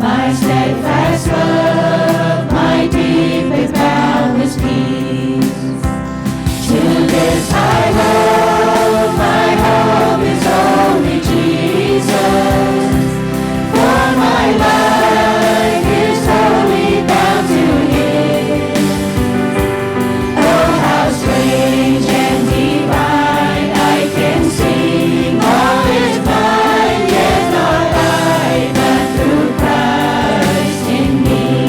My steadfast love, my deepest, boundless peace. To this I hope, my hope is only Jesus. For my life is totally bound to Him. Oh, how strange and divine, I can sing all is mine, yet not I, but through Christ in me.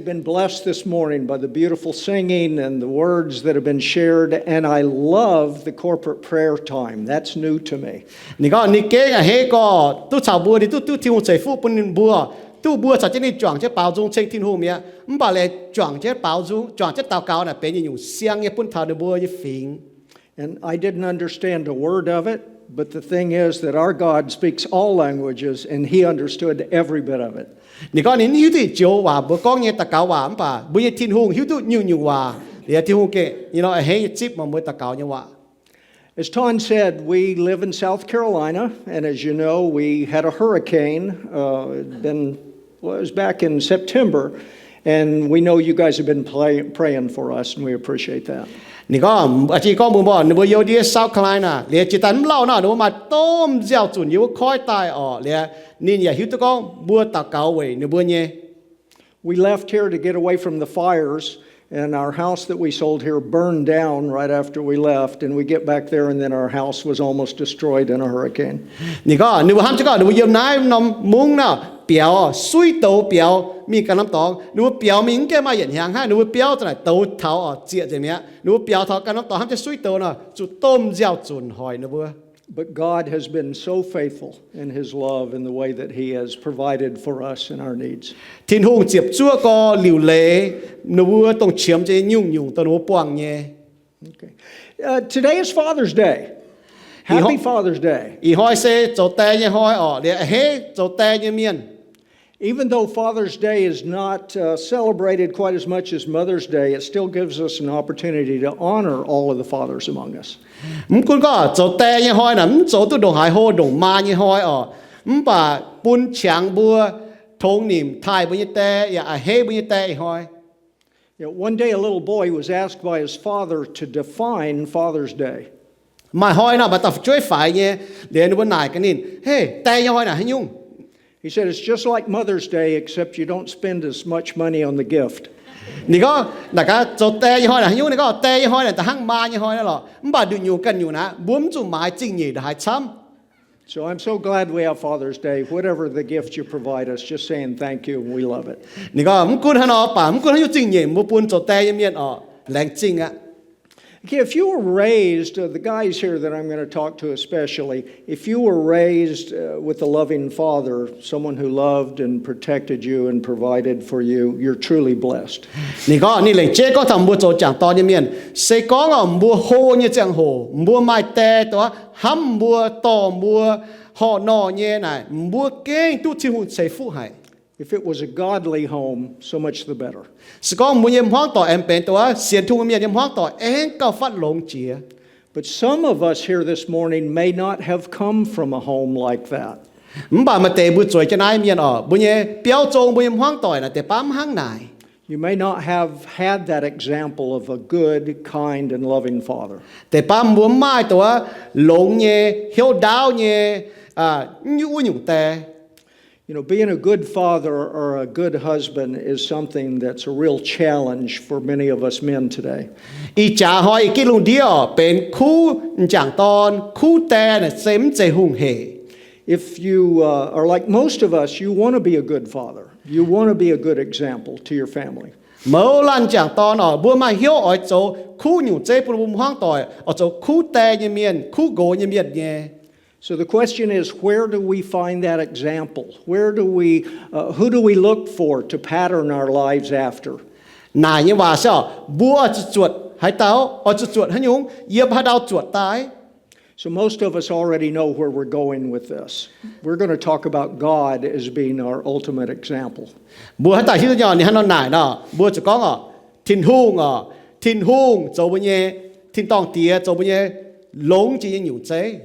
been blessed this morning by the beautiful singing and the words that have been shared, and I love the corporate prayer time. That's new to me. Nì có nì kế à hê có tu chào bùa đi tu thiên hùng chạy phụ bún bùa tu bùa chả trên đi chọn chế bảo dung trên thiên hùng mía bà lệ chọn chế bảo dung chọn chế tàu cao là bên những xiang như bún thảo được bùa như phình. And I didn't understand a word of it, but the thing is that our God speaks all languages, and He understood every bit of it. Nì có nín hiếu thị chiếu hòa bùa con nghe tàu cao hòa bà bùa như thiên hùng hiếu thị nhiều hòa để thiên hùng kệ à hê chip mà mới tàu cao như hòa. As Ton said, we live in South Carolina, and as you know, we had a hurricane. It was back in September, and we know you guys have been praying for us, and we appreciate that. Nì có chỉ có một bọn nửa yêu đi South Carolina, liền chỉ tán lâu nào nửa mà tôm gieo chuẩn yêu khói tai ở liền nên nhà hiếu tụi con bùa tàu cao vậy nửa bùa nhé. We left here to get away from the fires, and our house that we sold here burned down right after we left, and we get back there, and then our house was almost destroyed in a hurricane. Nì có nửa ham chứ có nửa yêu nái nằm muốn nào biểu suy tàu biểu mi cái nắm tòng nửa biểu mình cái mà hiện hàng ha nửa biểu thế này tàu tháo ở chia gì mía nửa biểu tháo cái nắm tòng ham chứ suy tàu nào chú tôm gieo chuẩn hỏi nửa bùa. But God has been so faithful in His love and the way that He has provided for us in our needs. Thiên hùng chiếp chúa có liều lệ nửa bùa tông chiếm chế nhung tao nửa buông nhé. Okay. Today is Father's Day. Happy Father's Day. Ý hỏi sẽ chỗ tè như hỏi ở để hết chỗ tè như miền. Even though Father's Day is not celebrated quite as much as Mother's Day, it still gives us an opportunity to honor all of the fathers among us. Cũng có chỗ tè như hỏi nè, chỗ tu đồng hải hồ đồng ma như hỏi ở, bà bún chàng bùa thông niệm thai bùa như tè, hết bùa như tè hỏi. One day a little boy was asked by his father to define Father's Day. Mà hỏi nào bà tập chơi phải nhé, để nó bên này cái nín, hey tè như hỏi nè hay nhung. He said it's just like Mother's Day except you don't spend as much money on the gift. Nì có là cái chỗ tè như hỏi nè hay nhung nì có tè như hỏi nè ta hăng ma như hỏi nè lọ, bà được nhiều cần nhiều nè, bướm chủ mái chinh nhỉ đã hay chăm. So I'm so glad we have Father's Day. Whatever the gift you provide us, just saying thank you and we love it. Nì có cũng hả nó bà cũng hả chinh nhỉ mua bún chỗ tè như miền ở làng chinh á. Okay, if you were raised, the guys here that I'm going to talk to especially, if you were raised with a loving father, someone who loved and protected you and provided for you, you're truly blessed. Nì có nì lệnh chế có thằng mua chỗ chẳng to như miền, sẽ có ở mua hồ như chẳng hồ, mua mai tè đó, hăm mua to mua họ nọ như này, mua kênh tu thiên hùng sẽ phụ hại. If it was a godly home, so much the better. Sẽ có mua yếm hoang tỏ em bên đó, xiên thu miền yếm hoang tỏ em cao phát lông chia. But some of us here this morning may not have come from a home like that. Bà mà tệ bụi chuối cho nai miền ở, bụi nhé béo trông bụi yếm hoang tỏi là tệ bám hang này. You may not have had that example of a good, kind, and loving father. Tệ bám bụi mai đó, lông nhé, hiếu đáo nhé, như nhung tè. You know, being a good father or a good husband is something that's a real challenge for many of us men today. Ý trả hỏi cái lùng đi ở bên khu chẳng ton, khu tè là xem chế hùng hề. If you are like most of us, you want to be a good father. You want to be a good example to your family. Mỗi lần chẳng ton ở bữa mai hiếu ở chỗ khu nhung chế bùm hoang tỏi, ở chỗ khu tè như miền, khu gỗ như miền nhé. So the question is, where do we find that example? Who do we look for to pattern our lives after? Này như bà sao, bùa chuột, hay táo, ở chuột hay nhung, yếm hay đau chuột tái. So most of us already know where we're going with this. We're going to talk about God as being our ultimate example. Bùa hay tài hiếu nhỏ này hay nó nải nọ, bùa chỉ có thiên hung, châu bên nhé, thiên tòng tía, châu bên nhé, lông chỉ như chế.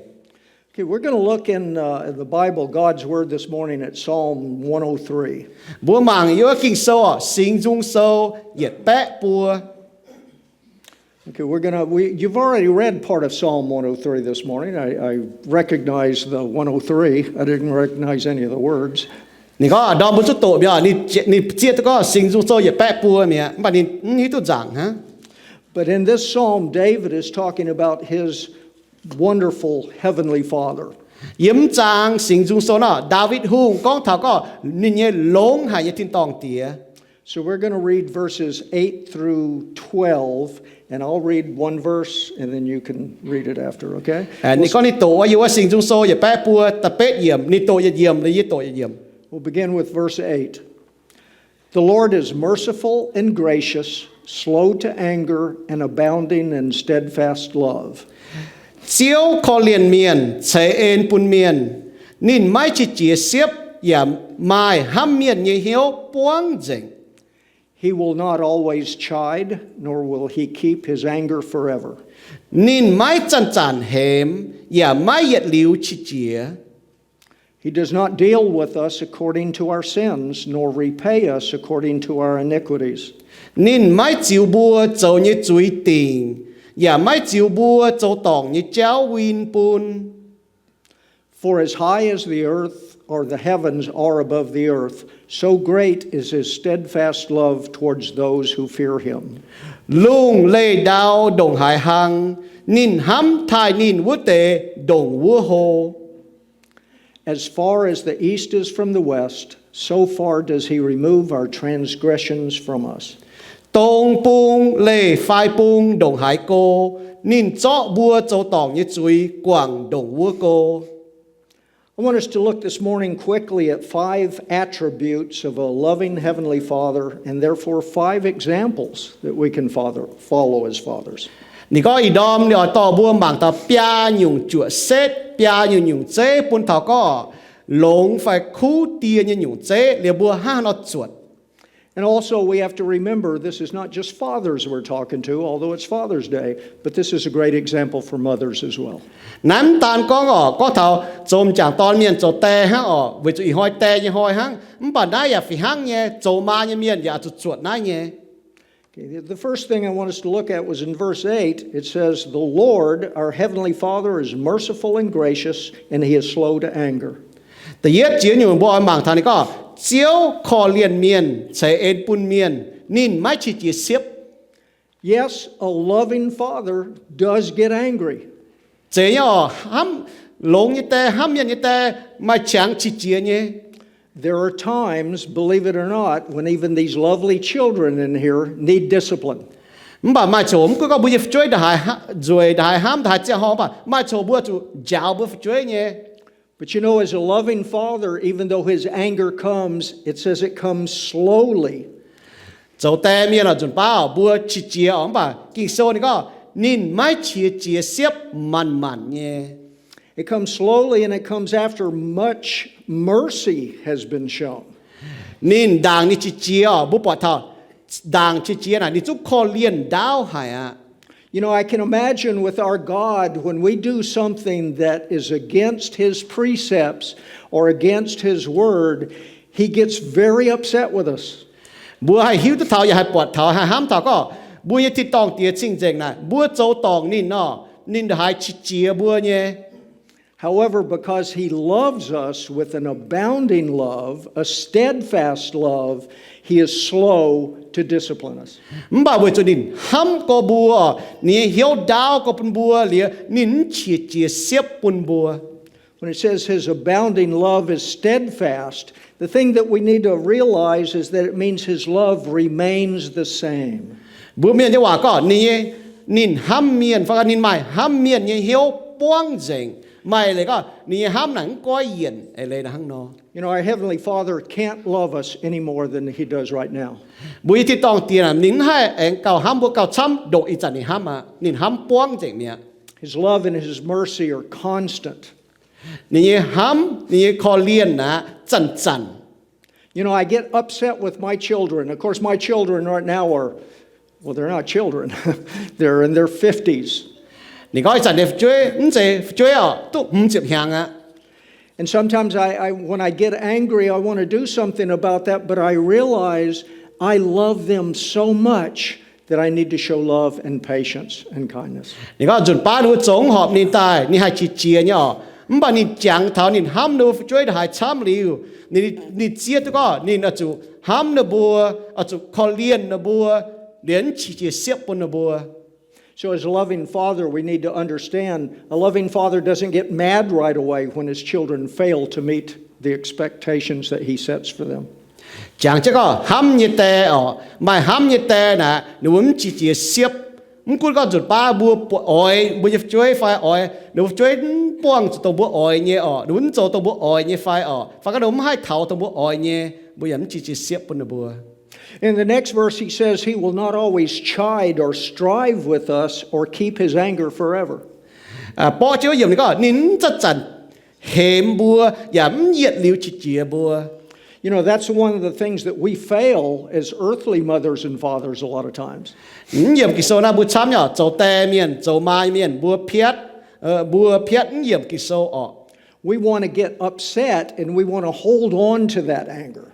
Okay, we're going to look in the Bible, God's Word this morning at Psalm 103. Bùa màng yếu Ging-Sou, Singx, yết bẹ bùa. Okay, you've already read part of Psalm 103 this morning. I recognize the 103. I didn't recognize any of the words. Nì có đo bút chút tội bây giờ, nì chia có Singx yết bẹ bùa mẹ, mà nì tu giảng hả? But in this psalm, David is talking about his wonderful heavenly Father. Yếm Zaangc Singx nó David hùng con thảo có nì nhé lông hay nhé thiên tòng tía. So we're going to read verses 8 through 12, and I'll read one verse, and then you can read it after, okay? 你講你度啊，要我成中數也擺波特別嚴，你度也嚴，你也度也嚴。We'll begin with verse 8. The Lord is merciful and gracious, slow to anger, and abounding in steadfast love. 招可憐面，且恩本面，您咪去接攝也咪含面也曉幫正。He will not always chide, nor will he keep his anger forever. 您咪真真險，也咪熱流去接。He does not deal with us according to our sins, nor repay us according to our iniquities. 您咪照波做你罪定，也咪照波做當你教運本。For as high as the earth or the heavens are above the earth, so great is his steadfast love towards those who fear him. 龍雷道đồng hải hằng, nín hăm thai nín vô tệ đồng vô hồ. As far as the east is from the west, so far does he remove our transgressions from us. Tông bung lê phai bung đồng hải cô, nín chó bua châu tòng như chuối quảng đồng vô cô. I want us to look this morning quickly at 5 attributes of a loving Heavenly Father, and therefore 5 examples that we can follow as fathers. 你個一ដម你ต่อบัวหมางต่อปยาหยุ่งจั่วเซตปยาหยุ่งเจ้ปุ่นเท่าก็หลงไฟคู่เตียหยุ่งเจ้เรียบัวห้าเนาะจวด And also we have to remember this is not just fathers we're talking to, although it's Father's Day, but this is a great example for mothers as well. น้ำตาลก็เท่าโจมจากตอนเมียนโจแต่ฮะวิจุอีหอยแต่ยี่หอยหังมันบ่ได้อย่าฝีหังเนี่ยโจมาเนี่ยเมียนอย่าจุดจวดได้เนี่ย The first thing I want us to look at was in verse 8. It says, the Lord, our Heavenly Father, is merciful and gracious, and he is slow to anger. แต่เย็ดเจียนอยู่บ่อยหมางทางนี้ก็เจียวคอเลียนเมียนใช้เอ็นปุ่นเมียนนิ่นไม่ชิจีเสียบ Yes, a loving father does get angry. เจียห้ำหลงยี่แต่ห้ำเมียนยี่แต่ไม่ฉังชิจีเนี่ย There are times, believe it or not, when even these lovely children in here need discipline. 唔把買錯，咁個不要追的係追的係喊的係只好吧，買錯不就教不追呢？ But you know, as a loving father, even though his anger comes, it says it comes slowly. 就แต่面了準備不去接，咁吧，經說你個您買去接接慢慢呢？ It comes slowly and it comes after much mercy has been shown. 您當你去接不把它當去接呢，你就可憐到係啊。 You know, I can imagine with our God, when we do something that is against his precepts or against his word, he gets very upset with us. บัวให้หิวตัวเท้าอย่าให้ปวดเท้าให้ห้ามเท้าก็บัวที่ต้องเตี้ยจริงๆนะบัวโจตองนินเนาะนินจะให้ชิเจียบัวเนี่ย However, because he loves us with an abounding love, a steadfast love, he is slow to discipline us. 唔把为做您ห้ำก็บัวนี่เหี่ยวดาวก็เป็นบัวเหลียนินเฉียเจียเสียบเป็นบัว When it says his abounding love is steadfast, the thing that we need to realize is that it means his love remains the same. บัวเมียนจะว่าก็นี่นินห้ำเมียนฟังนินใหม่ห้ำเมียนนี่เหี่ยวป้วงเจงไม่เลยก็นี่ห้ำหนังก้อยเย็นอะไรนะฮังเนาะ You know, our Heavenly Father can't love us any more than he does right now. บุยที่ต้องเตียนนินให้เองเก่าห้ำบัวเก่าช้ำโดอีจันนี่ห้ำมานินห้ำป้วงเจงเนี่ย His love and his mercy are constant. นี่ห้ำนี่คอเลียนนะจันจัน You know, I get upset with my children. Of course, my children right now are, well, they're not children. They're in their 50s. นี่ก็จันเดฟช่วยช่วยตุ๊บเจ็บแหงอ่ะ And sometimes when I get angry, I want to do something about that, but I realize I love them so much that I need to show love and patience and kindness. นี่ก็จุดป้าดูจงหอบนี่ตายนี่ให้ชิเจียเนี่ยไม่บ่นี่จังเท่านี่ห้ำดูช่วยได้ช้ำริวนี่เจียตัวก็นี่อาจูห้ำนะบัวอาจูคอเลียนนะบัวเลียนชิเจียเสียบปนนะบัว So as a loving father, we need to understand a loving father doesn't get mad right away when his children fail to meet the expectations that he sets for them. Chẳng chắc có ham nhiệt tè mà ham nhiệt tè nè nếu muốn chỉ xếp muốn cút có rụt ba bùa ỏi bùa nhập chuối phải ỏi nếu chuối buông tàu bùa ỏi nhé nếu muốn cho tàu bùa ỏi nhé phải phải cái đó mới hai thầu tàu bùa ỏi nhé bùa nhắm chỉ xếp bùn bùa. In the next verse, he says he will not always chide or strive with us or keep his anger forever. Bỏ chiếu dùm này có nín chất chắn hềm bùa giảm nhiệt liu chỉ bùa. You know, that's one of the things that we fail as earthly mothers and fathers a lot of times. Nhiệm kỳ số na bùa chăm nhở dấu tè miền dấu mai miền bùa phiết nhiệm kỳ số We want to get upset and we want to hold on to that anger.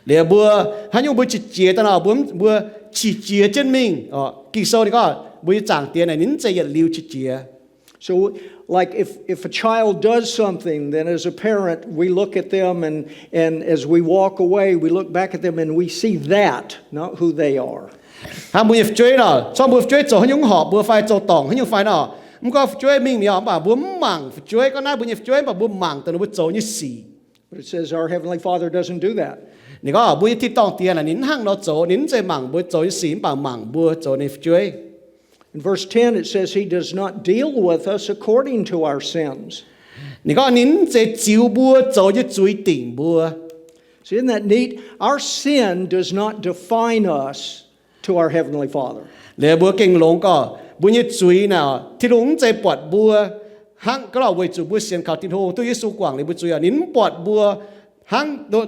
Để bùa hay nhung bùa chỉ chia ta nào bùa chỉ chia chân mình kỳ số này có bùa chẳng tiền này nín chạy liu chỉ chia. So, like if a child does something, then as a parent, we look at them and as we walk away, we look back at them and we see that, not who they are. Ham bùa chơi nào, xong bùa chơi chỗ hay nhung họ bùa phải chỗ tòng hay nhung phải nào, không có chơi mình mi bảo bùa mảng chơi có nãy bùa chơi mà bùa mảng từ nó bùa chỗ như xì. But it says our Heavenly Father doesn't do that. Này có bùa thì tòng tiền là nín hăng nó chỗ nín chơi mảng bùa chỗ như xì bảo mảng bùa chỗ này chơi. In verse 10, it says he does not deal with us according to our sins. Này có nín chơi chiếu bùa chỗ như chuối tỉnh bùa. See, isn't that neat? Our sin does not define us to our Heavenly Father. Lẽ bùa kinh lông có bùa như chuối nào thì lông chơi bọt bùa hăng cái nào với chủ bùa xiên khảo Tin-Hungh tôi Yesu quảng này bùa chuối nín bọt bùa hăng đôi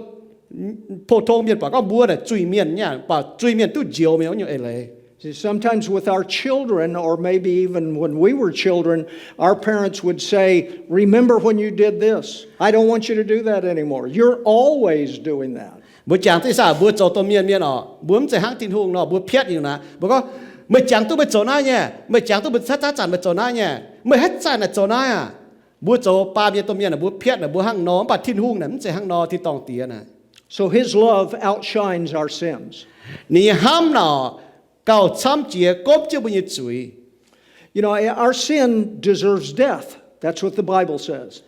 phổ thông miền bảo có bùa là chuối miền nhá bảo chuối miền tu diều méo như vậy này. See, sometimes with our children, or maybe even when we were children, our parents would say, remember when you did this. I don't want you to do that anymore. You're always doing that. Bữa chẳng thấy sao bữa chỗ tôi miền bữa chạy hang Tin-Hungh nó bữa phiết như nào bữa có mới chẳng tôi mới chỗ nào nhỉ mới chẳng tôi mới sát chẳng mới chỗ nào nhỉ mới hết chẳng là chỗ nào bữa chỗ ba miền tôi miền là bữa phiết là bữa hang nó bà Tin-Hungh này chạy hang nó thì tòng tiền này. So his love outshines our sins. Nì ham nào cao chăm chia cốp chưa bao nhiêu chuối. You know, our sin deserves death. That's what the Bible says.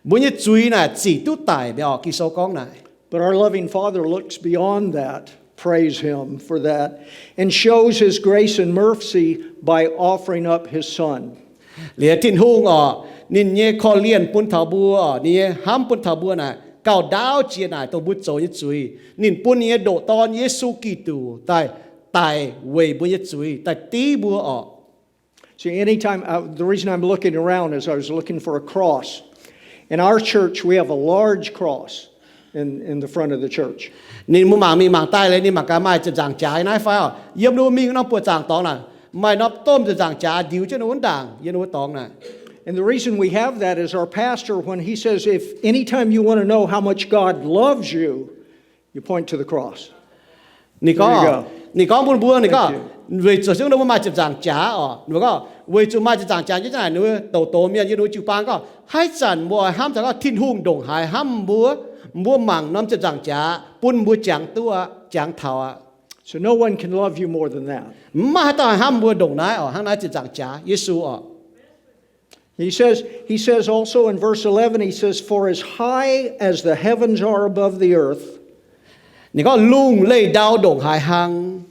Bao nhiêu chuối này chỉ tu tài để kỳ số con này. But our loving Father looks beyond that. Praise him for that. And shows his grace and mercy by offering up his son. Lẽ Tin-Hungh nín nhé khó liền pun thảo bùa nín ham pun thảo bùa này cao đáo chia này tôi bút chỗ như chuối nín pun nhé độ to Yesu Kitô tại way bùa như chuối tại tí bùa See, anytime, the reason I'm looking around is I was looking for a cross. In our church, we have a large cross in the front of the church. Nín mua mi mảng tai lên nín mảng cá maiจะZaangc trái này phải yếm đồ mi nó bùa Zaangc tòng này mai nó tômจะZaangc trái điếu cho nó uốn đàng yếm nó tòng này. And the reason we have that is our pastor, when he says, if anytime you want to know how much God loves you, you point to the cross. Nì có buồn buồn nì có về chỗ chúng nó mai chụp Zaangc trái nó có về chỗ mai chụp Zaangc trái như thế này nó tổ miền như nó Jiu-Baang có hai chẳng mua ham chẳng có Tin-Hungh đồng hải ham mua mảng nó chụp Zaangc trái bún mua chẳng tua chẳng thảo So no one can love you more than that. mà ta ham mua đồng này hàng này chụp Zaangc trái Yesu He says also in verse 11, he says, for as high as the heavens are above the earth, nì có lung lây đau đồng hải hang.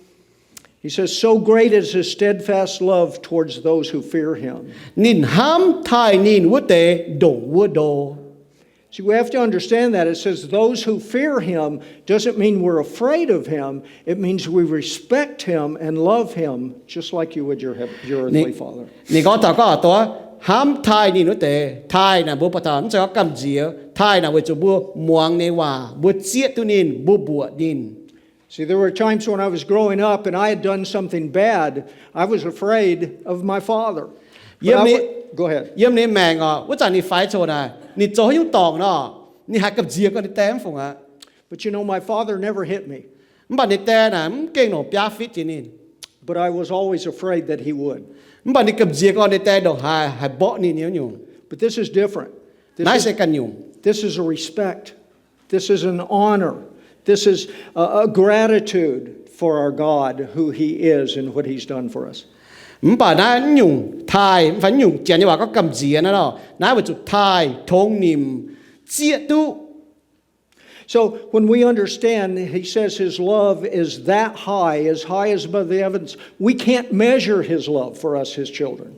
He says, so great is his steadfast love towards those who fear him. Nín ham thai nín vô tệ đồng vô đồ. See, we have to understand that. It says those who fear him doesn't mean we're afraid of him. It means we respect him and love him just like you would your earthly father. Nì có tao có tao ham thai nín vô tệ thai là bố bà thảo nó sẽ có cầm gì thai là với chỗ Buoqc này hòa bố chiết tu nín bùa nín. See, there were times when I was growing up and I had done something bad. I was afraid of my father. Go ahead. Yếm này mẹ ngọ, vô chẳng ní phải chỗ này, ní chỗ hữu tòng nó, ní hạt cặp dìa con ní tém phùng ạ. But you know, my father never hit me. Bà ní tém nè, kênh nổ bia phít chứ nín. But I was always afraid that he would. Bà ní cặp dìa con ní tém đồ hài bọ ní nhung nhung. But this is different. Nãy sẽ cần nhung. This is a respect. This is an honor. This is a gratitude for our God, who he is and what he's done for us. Bà nãy nhung thai, phải nhung chén như bà có cầm dìa nó đó. Nãy bà chụp thai, thông niệm, chiết tu. So when we understand, he says his love is that high as above the heavens, we can't measure his love for us, his children.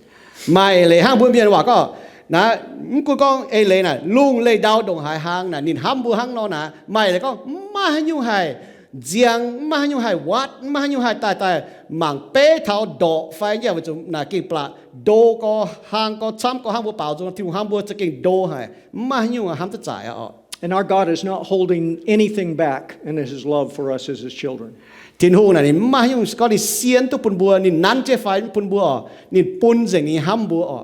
Mai lệ hang buôn biên quả có nà cô con ai lệ nà lung lệ đau đồng hải hang nà nhìn ham bu hang nó nà mai lệ có ma nhiêu hải giang ma nhiêu hải wat ma nhiêu hải tai mảng bê tháo đỏ phải như vậy chúng nà kinh pla đô có hang có chăm có hang bu bảo chúng thiếu hang buจะkinh đô hải ma nhiêu ham tất giải à. And our God is not holding anything back in his love for us as his children. Tin-Hungh này mà nhung có đi xiên tu pun bùa ni năn chế phải pun bùa ni pun deng ni ham bùa.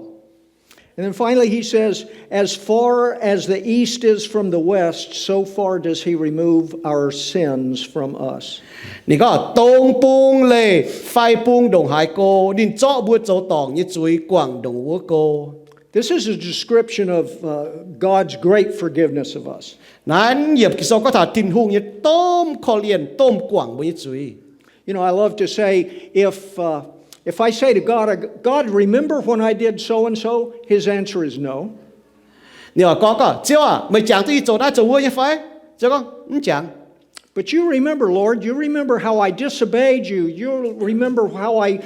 And then finally he says, as far as the east is from the west, so far does he remove our sins from us. Ni có tông pung lệ phai pung đồng hải cô din cho bùa châu tòng như chuối quảng đồng bùa cô. This is a description of God's great forgiveness of us. Nan yep kiso có thà Tin-Hungh như tôm kho liền tôm quảng bùa như chuối. You know, I love to say, if I say to God, remember when I did so and so, his answer is no. Nếu có chiếu à mày chẳng tôi chỗ đã chỗ như phải chứ con không chẳng. But you remember, Lord, you remember how I disobeyed you. You remember how I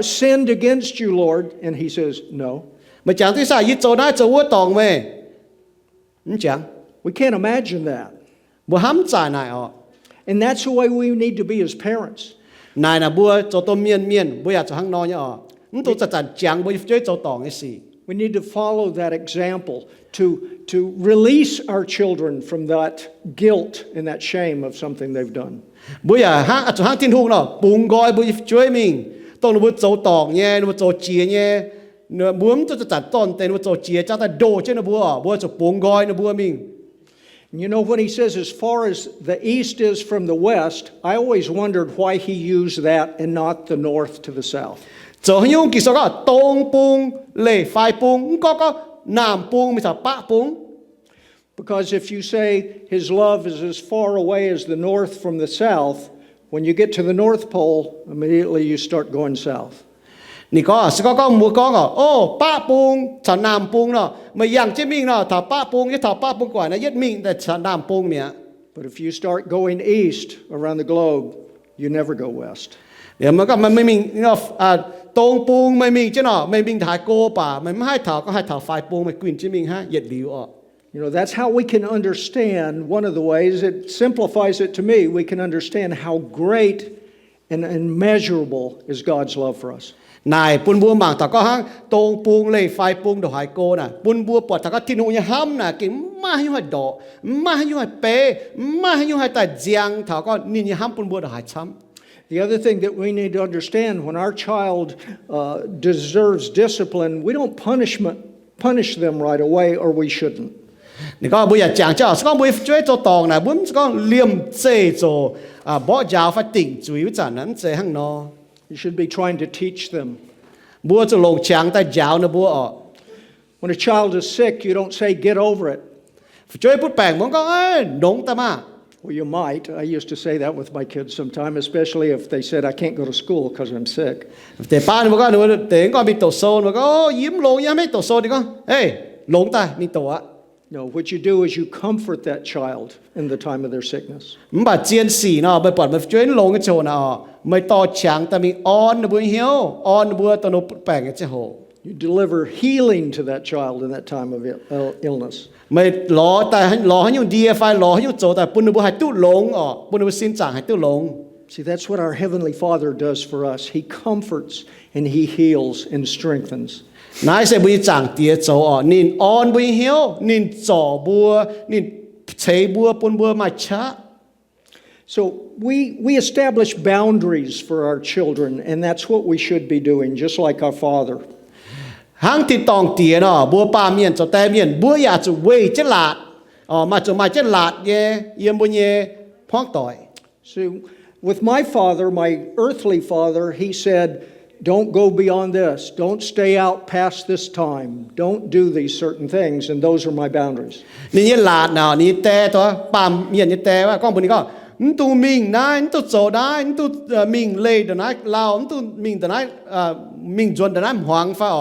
sinned against you, Lord. And he says, no. Mày chẳng tôi sao như chỗ đã chỗ tòng mày không chẳng. We can't imagine that. Bùa hám giải này ọ. And that's the way we need to be as parents. Này là bùa cho tôi miên bùa cho hang no nhá ọ. Tôi chặt chẳng bùa chơi cho tòng cái gì. We need to follow that example to release our children from that guilt and that shame of something they've done. Bùa hang cho hang Tin-Hungh nó bùng gọi bùa chơi mình. Tôi nó bùa cho tòng nhé, nó bùa cho chia nhé. Nó bùa tôi chặt tòn tên nó bùa cho chia cho ta đồ trên nó bùa cho bùng gọi nó bùa mình. You know, when he says as far as the east is from the west, I always wondered why he used that and not the north to the south. Cho nhung kỳ số có tông pung lệ phai pung có nam pung mới sao pa pung. Because if you say his love is as far away as the north from the south, when you get to the North Pole, immediately you start going south. Nì có mua ô pa pung chả nam pung nó mà yang chế mình nó thả pa pung cái thả pa pung quả nó giết mình tại chả nam pung mía. But if you start going east around the globe, you never go west. Nếu mà mình tông pung mình chứ nó mình thải cô bà mình hai thảo có hai thảo phai pung mình quyền chế mình ha giết liu ọ. You know, that's how we can understand, one of the ways, it simplifies it to me, we can understand how great and immeasurable is God's love for us. Này pun bùa mảng thảo có hang tông pung lệ phai pung đồ hải cô nè pun bùa bọt thảo có Tin-Hungh như ham nè cái ma như hải đỏ ma như hải pê ma như hải tài giang thảo có nhìn như ham pun bùa đồ hải chấm. The other thing that we need to understand, when our child deserves discipline, we don't punish them right away, or we shouldn't. Nè có bây giờ chẳng cho có bây chơi cho tòng nè bún có liềm chế cho bỏ giáo phải tỉnh chú ý chẳng nắn chế hang nó. You should be trying to teach them. Bùa cho lồng chẳng tay giáo nó bùa ọ. When a child is sick, you don't say, get over it. Chơi bút bèn muốn có đúng ta mà. Well, you might. I used to say that with my kids sometimes, especially if they said, I can't go to school because I'm sick. Để ba nó có nữa để con bị tổ sâu nó có yếm lồng yếm mấy tổ sâu thì con. Ê, lồng ta mình tổ á. No, what you do is you comfort that child in the time of their sickness. Bà chiên xỉ nó bởi bọn mà chuyến lồng cái chỗ nào mới to chẳng ta mình on nó bùi hiếu on nó bùa tao nó bèn cái chế hồ. You deliver healing to that child in that time of illness. Mày lo những địa phải lo những chỗ tại bún nó bùa hay tu lồng bún nó bùa xin chẳng hay tu lồng. See, that's what our Heavenly Father does for us. He comforts and He heals and strengthens. Nãy sẽ bùi chẳng tía chỗ nín on bùi hiếu nín chỗ bùa nín chế bùa bún bùa mà chá. So we establish boundaries for our children, and that's what we should be doing, just like our Father. Hang thì tòng tía nó bùa ba miền cho tay miền bùa ya cho quê chết lạt mà cho mai chết lạt ye yếm bùa ye phong tỏi. So with my father, my earthly father, he said, don't go beyond this. Don't stay out past this time. Don't do these certain things, and those are my boundaries. Ní lạt nào ní té thôi ba miền ní téว่าcon bùn ní có tu mình nãy tu chỗ nãy tu mình lê đợt nãy lao tu mình đợt nãy mình chuẩn đợt nãy hoàng phải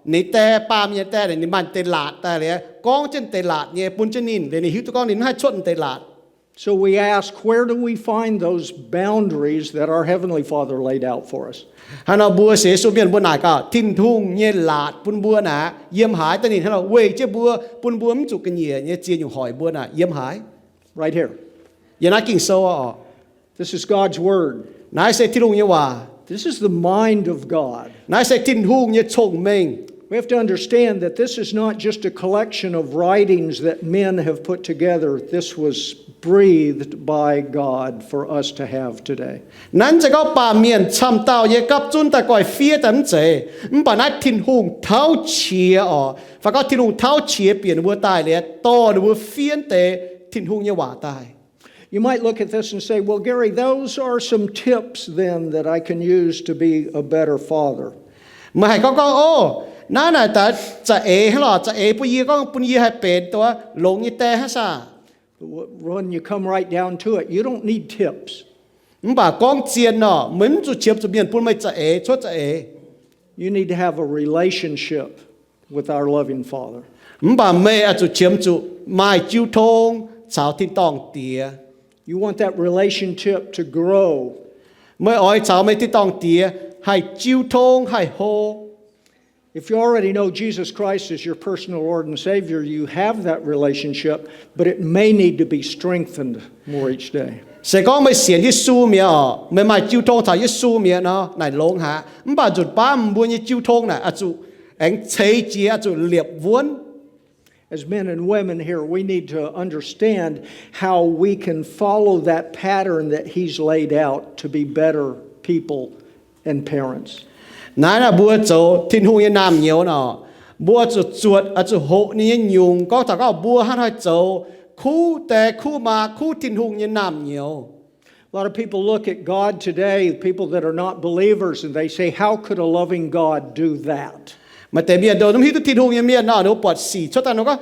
ní té ba miền té để ní bàn té lạt téเลยก้องchân té lạtเนี่ยปุ่นchânนินเดี๋ยวนี้หิวตัวก้องนินให้ชดtéลาด So we ask, where do we find those boundaries that our Heavenly Father laid out for us? Hà nó bùa sẽ số miền bùa nải cả Tin-Hungh nhẹ lạt bùn bùa nà yiem hải tên này hà nó quay chế bùa bùn bùa chụp cái nhẹ nhẹ chia nhung hỏi bùa nà yiem hải. Right here. Giờ nãy Ging-Sou This is God's Word. nãy sẽ Tin-Hungh nhẹ hòa. This is the mind of God. Nãy sẽ Tin-Hungh nhẹ chồng mình. We have to understand that this is not just a collection of writings that men have put together. This was breathed by God for us to have today. Nãy sẽ có bà miền chăm tàu nhẹ cấp chun tại coi phía tận chế. Bà nãy Tin-Hungh tháo chia và có Tin-Hungh tháo chia biển bùa tài lệ to bùa phiên tệ Tin-Hungh nhẹ hòa tài. You might look at this and say, well, Gary, those are some tips then that I can use to be a better father. Mà hãy có nãy này ta hay là bây giờ hay bềnตัวลงยี่แต่ฮะซะ When you come right down to it, you don't need tips. Bà con chiên nó mình chủ chiếp chủ miền bún mấy chốt You need to have a relationship with our loving Father. Bà mẹ chủ chiếm chủ mai chiêu thông chào thiên tòng tía. You want that relationship to grow. Mới ỏi chào mấy thiên tòng tía hay chiêu thông hay hô. If you already know Jesus Christ as your personal Lord and Savior, you have that relationship, but it may need to be strengthened more each day. Sẽ có mấy xiên Yesu Mienh mai chiêu thông thảo Yesu Mienh nó này lông hạ. Bà chủ ba muốn như chiêu thông này chủ anh thấy chia chủ liệp vốn. As men and women here, we need to understand how we can follow that pattern that He's laid out to be better people and parents. Nãy là bùa chỗ Tin-Hungh như nam nhiều nọ bùa chỗ chuột chỗ hộ như nhung có thằng có bùa hát hai chỗ khu tè khu mà khu Tin-Hungh như nam nhiều. A lot of people look at God today, people that are not believers, and they say, how could a loving God do that? Mà tại miền đầu nó hít Tin-Hungh như miền nọ nó bọt xì cho ta nó có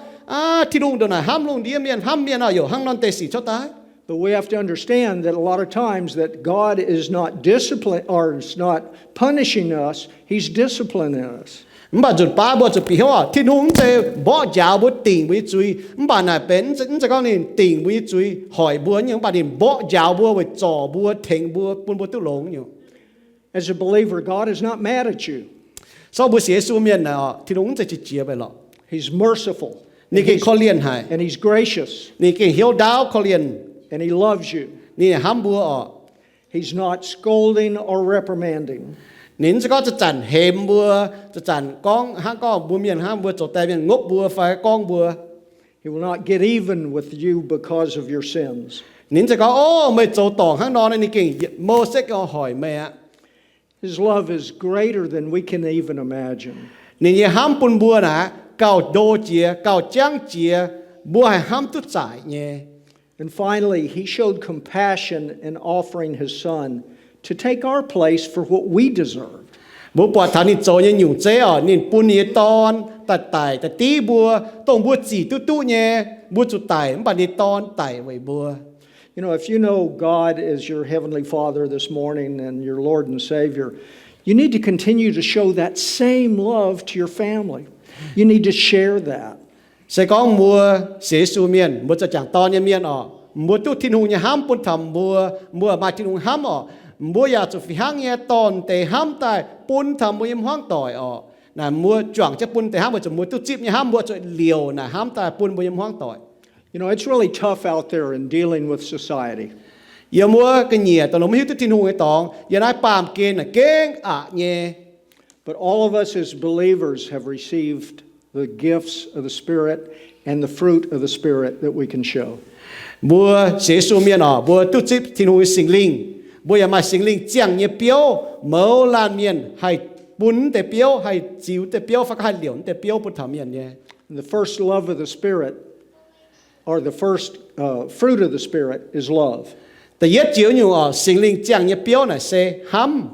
Tin-Hungh đồ này ham luôn đi miền ham miền nọ hiểu hăng non tê xì cho ta. But we have to understand that a lot of times that God is not discipline or is not punishing us, He's disciplining us. Bà chuột ba bùa chuột bị hoa Tin-Hungh sẽ bỏ giáo bùa tình với chui bà này bên sẽ có nên tình với chui hỏi bùa nhưng bà nên bỏ giáo bùa với trò bùa thèn bùa bùa tiêu lông nhiều. As a believer, God is not mad at you. Sau bùa sẽ Yesu miền này Tin-Hungh sẽ chỉ chia về lọ. He's merciful. Nị cái khó liên hay. And He's gracious. Nị cái hiếu đáo khó liên. And He loves you. Nị ham bùa He's not scolding or reprimanding. Nín sẽ có chặt hềm bùa chặt con hang con bùa miền ham bùa chỗ tay miền ngốc bùa phải con bùa. He will not get even with you because of your sins. Nín sẽ có mấy chỗ tỏng hang non này nị kinh mô sẽ có hỏi mẹ. His love is greater than we can even imagine. Nín ham bùn bùa nè cào đô chia cào trắng chia bùa hay ham tút giải nhé. And finally, He showed compassion in offering His Son to take our place for what we deserved. Bố bỏ thằng nín chỗ như nhung chế nín bùn nhé ton tại tí bùa tông bùa chỉ tu nhé bùa chủ tại bà nín ton tại vậy bùa. You know, if you know God is your Heavenly Father this morning and your Lord and Savior, you need to continue to show that same love to your family. You need to share that. Sẽ có mùa sẽ su miền mùaจะchẳng to như miền mùa tu Tin-Hungh như ham bún thầm mùa mà Tin-Hungh ham mùa ya chủ phi hang nghe tòn tề ham tai bún thầm mùa yếm hoang tỏi nè mùa choàng chắc bún tề ham mùa tu chip như ham mùa chỗ liều nè ham tai bún mùa yếm hoang tỏi. You know, it's really tough out there in dealing with society. Giờ mùa cái nhẹ tao nó mới hiểu Tin-Hungh cái tòng giờ nãy pam kên là kén nhẹ. But all of us as believers have received the gifts of the Spirit and the fruit of the Spirit that we can show. Bùa sẽ su miền bùa tu chip Tin-Hungh sinh linh bùa ya mà sinh linh chẳng nhẹ biếu mẫu lan miền hay bún tề biếu hay chiếu tề biếu phải hay liều tề biếu bún thầm miền nhé. The first love of the Spirit, or the first fruit of the Spirit, is love. Tại yết chiếu nhiều sinh linh chẳng nhẹ biếu này sẽ ham.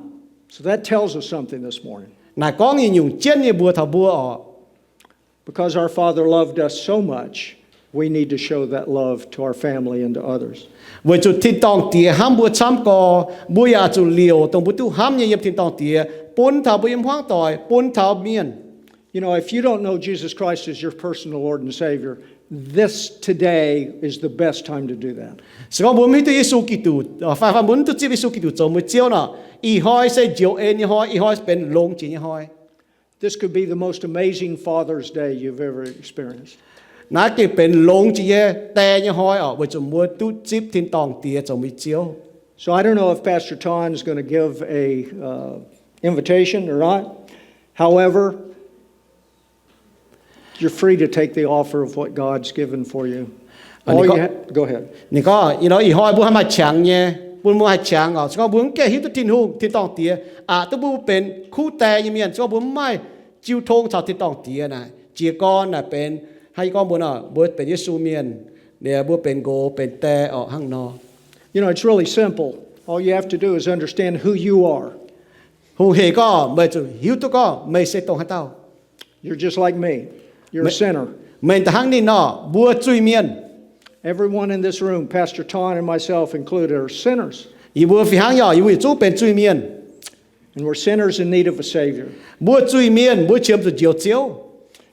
So that tells us something this morning. Này có như nhung chân như bùa thảo bùa Because our Father loved us so much, we need to show that love to our family and to others. Với chủ thiên tòng tía ham bùa chăm co bùa ya chủ liều tổng bùa tu ham như yếm thiên tòng tía bún thảo bùa yếm hoang tỏi bún thảo miền. You know, if you don't know Jesus Christ as your personal Lord and Savior, this today is the best time to do that. Sự có muốn tới Yesu Kitô, phải muốn tới Yesu Kitô cho mới chiếu nào. Y hỏi sẽ chiếu em như hỏi, y hỏiเป็นลงchỉ như hỏi. This could be the most amazing Father's Day you've ever experienced. Nãy cáiเป็นลงchỉแต่như hỏi ở với chúng muốn tu chip thiên tòng tiệt cho mới chiếu. So I don't know if Pastor Ton is going to give a invitation or not. However, you're free to take the offer of what God's given for you. Go ahead. Nè có, y hỏi buông hai chàng nhé, buông mua hai chàng ở, có buông cái hít Tin-Hungh thiên tòng tiệt, tôi buôngเป็นคู่แต่như miền, có buôngไม่จิวทงชาวthiên tòng tiệt này, chỉ con làเป็นให้con buông buôngเป็นYesu Mienh,เนี่ยbuôngเป็นโกเป็นแต่ออกข้างนอก You know, it's really simple. All you have to do is understand who you are. You're just like me. You're a sinner. Everyone in this room, Pastor Ton and myself included, are sinners. And we're sinners in need of a Savior.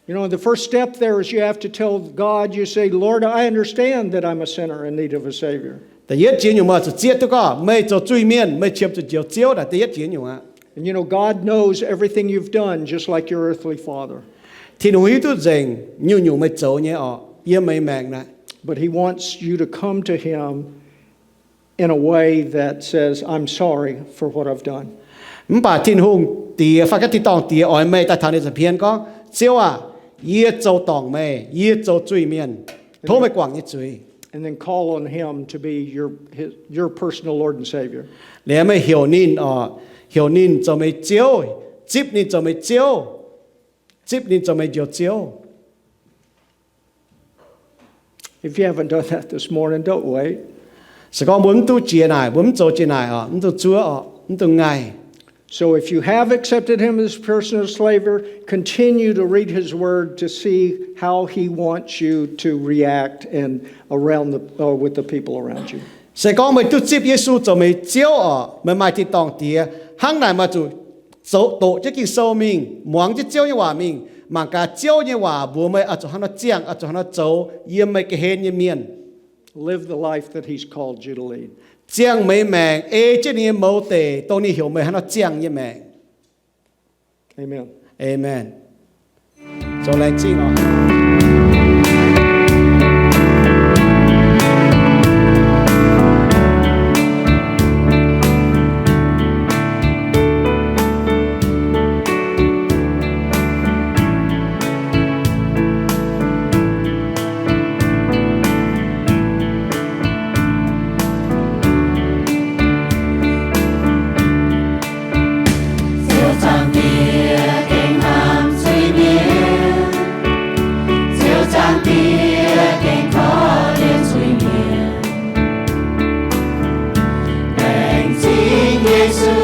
You know, the first step there is you have to tell God, you say, Lord, I understand that I'm a sinner in need of a Savior. And you know, God knows everything you've done, just like your earthly father. But He wants you to come to Him in a way that says, I'm sorry for what I've done. And then call on Him to be your personal Lord and Savior. If you haven't done that this morning, don't wait. So if you have accepted Him as personal Savior, continue to read His Word to see how He wants you to react and with the people around you. Sẽ có mấy tu chip Yesu cho mấy chiếu ở mấy mai thì tòng tía hang này mà chủ tổ chức Ging-Sou mình muốn chứ chiếu như hòa mình mà cả chiếu như hòa bùa mấy ở chỗ hắn nó chiang ở chỗ hắn nó châu yiem mấy cái hên như Mien. Live the life that He's called you to lead. Chiang mấy mẹ chứ như mẫu tề tôi ni hiểu mấy hắn nó chiang như mẹ. Amen. Amen. Cho lên chi nó. Yesu